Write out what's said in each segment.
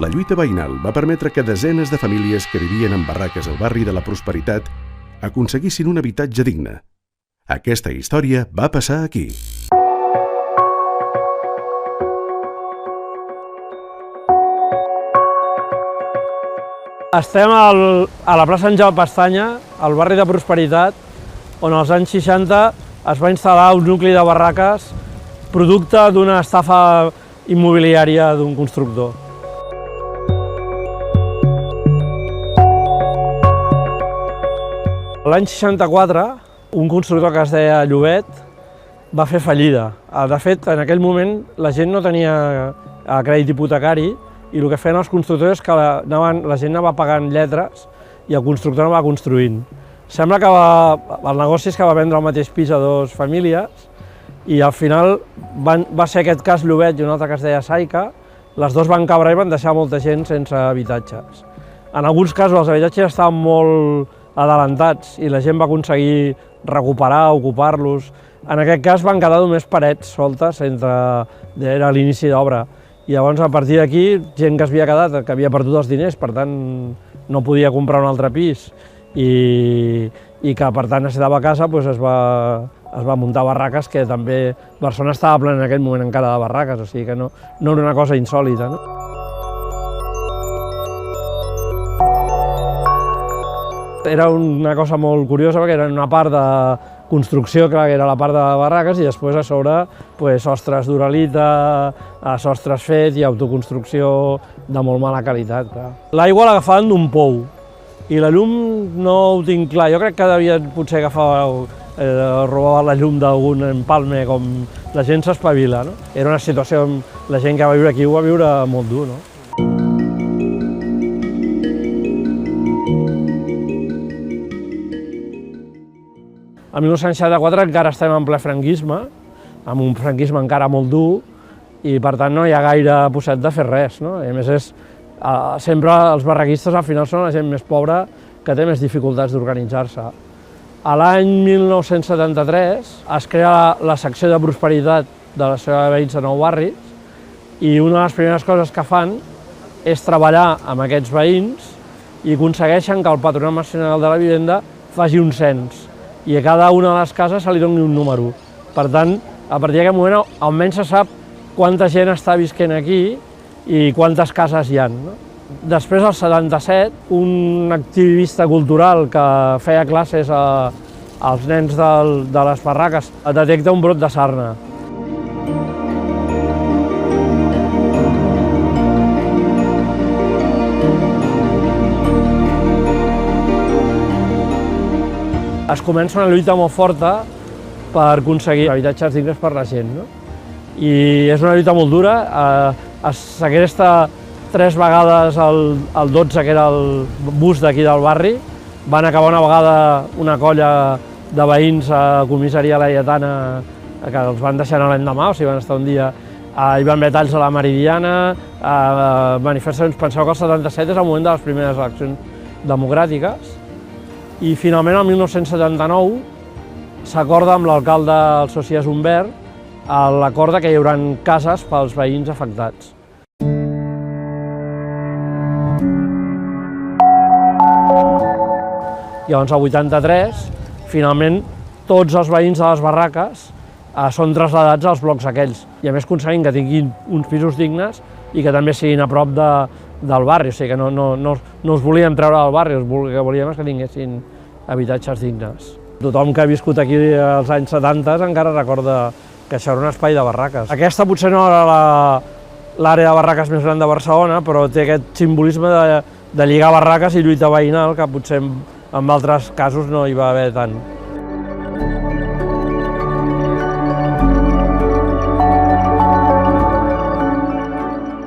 La lluita veïnal va permetre que desenes de famílies que vivien en barraques al barri de la Prosperitat aconseguissin un habitatge digne. Aquesta història va passar aquí. Estem a la plaça Àngel Pestanya, al barri de Prosperitat, on als anys 60 es va instal·lar un nucli de barraques producte d'una estafa immobiliària d'un constructor. L'any 64, un constructor que es deia Llobet va fer fallida. De fet, en aquell moment la gent no tenia crèdit hipotecari i el que feien els constructors és que la gent anava pagant lletres i el constructor anava construint. Sembla que el negoci és que va vendre el mateix pis a dues famílies i al final va ser aquest cas Llobet i un altre que es deia Saica. Les dues van cabrar i van deixar molta gent sense habitatges. En alguns casos els habitatges estaven molt adelantats i la gent va aconseguir recuperar, ocupar-los. En aquest cas van quedar només parets soltes era l'inici d'obra. I llavors, a partir d'aquí, gent que es havia quedat, que havia perdut els diners, per tant, no podia comprar un altre pis i que, per tant, necessitava casa, doncs es va muntar barraques, que també Barcelona estava plena en aquell moment encara de barraques, o sigui que no era una cosa insòlita. Era una cosa molt curiosa perquè era una part de construcció, clar, que era la part de barraques, i després a sobre sostres d'uralita, sostres fets i autoconstrucció de molt mala qualitat. L'aigua l'agafaven d'un pou i la llum no ho tinc clar. Jo crec que devien potser robar la llum d'algun empalme, com la gent s'espavila. Era una situació, la gent que va viure aquí ho va viure molt dur. El 1964 encara estem en ple franquisme, amb un franquisme encara molt dur, i per tant no hi ha gaire posset de fer res. I a més, sempre els barraquistes al final són la gent més pobra que té més dificultats d'organitzar-se. A l'any 1973 es crea la secció de Prosperitat de la Societat de Veïns de Nou Barris i una de les primeres coses que fan és treballar amb aquests veïns i aconsegueixen que el Patronat Nacional de la Vivenda faci un cens i a cada una de les cases se li doni un número. Per tant, a partir d'aquest moment almenys se sap quanta gent està visquent aquí i quantes cases hi ha. Després, al 77, un activista cultural que feia classes als nens de les barraques detecta un brot de sarna. Es comença una lluita molt forta per aconseguir habitatges dignes per la gent. I és una lluita molt dura. Es segresta 3 vegades el 12, que era el bus d'aquí del barri. Van acabar una vegada una colla de veïns a comissaria laietana que els van deixar l'endemà, o sigui, van estar un dia. Hi van haver talls a la Meridiana, manifestacions. Penseu que el 77 és el moment de les primeres eleccions democràtiques. I finalment, el 1979, s'acorda amb l'alcalde, el Socias Humbert, l'acord que hi haurà cases pels veïns afectats. Llavors, al 83, finalment, tots els veïns de les barraques són traslladats als blocs aquells. I a més aconseguim que tinguin uns pisos dignes i que també siguin a prop del barri, o sigui que no us volíem treure del barri, el que volíem és que tinguessin habitatges dignes. Tothom que ha viscut aquí als anys 70 encara recorda que això era un espai de barraques. Aquesta potser no era l'àrea de barraques més gran de Barcelona, però té aquest simbolisme de lligar barraques i lluita veïnal, que potser en altres casos no hi va haver tant.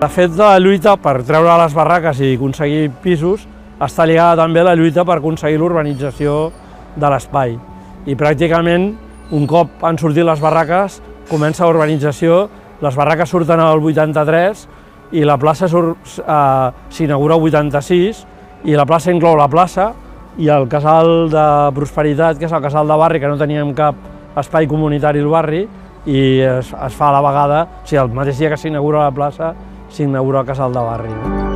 De fet, la lluita per treure les barraques i aconseguir pisos està lligada també a la lluita per aconseguir l'urbanització de l'espai. I pràcticament, un cop han sortit les barraques, comença l'urbanització. Les barraques surten al 83 i la plaça s'inaugura al 86 i la plaça inclou la plaça i el casal de Prosperitat, que és el casal de barri, que no teníem cap espai comunitari al barri, i es fa a la vegada, o sigui, el mateix dia que s'inaugura la plaça, s'inaugura el casal de barri.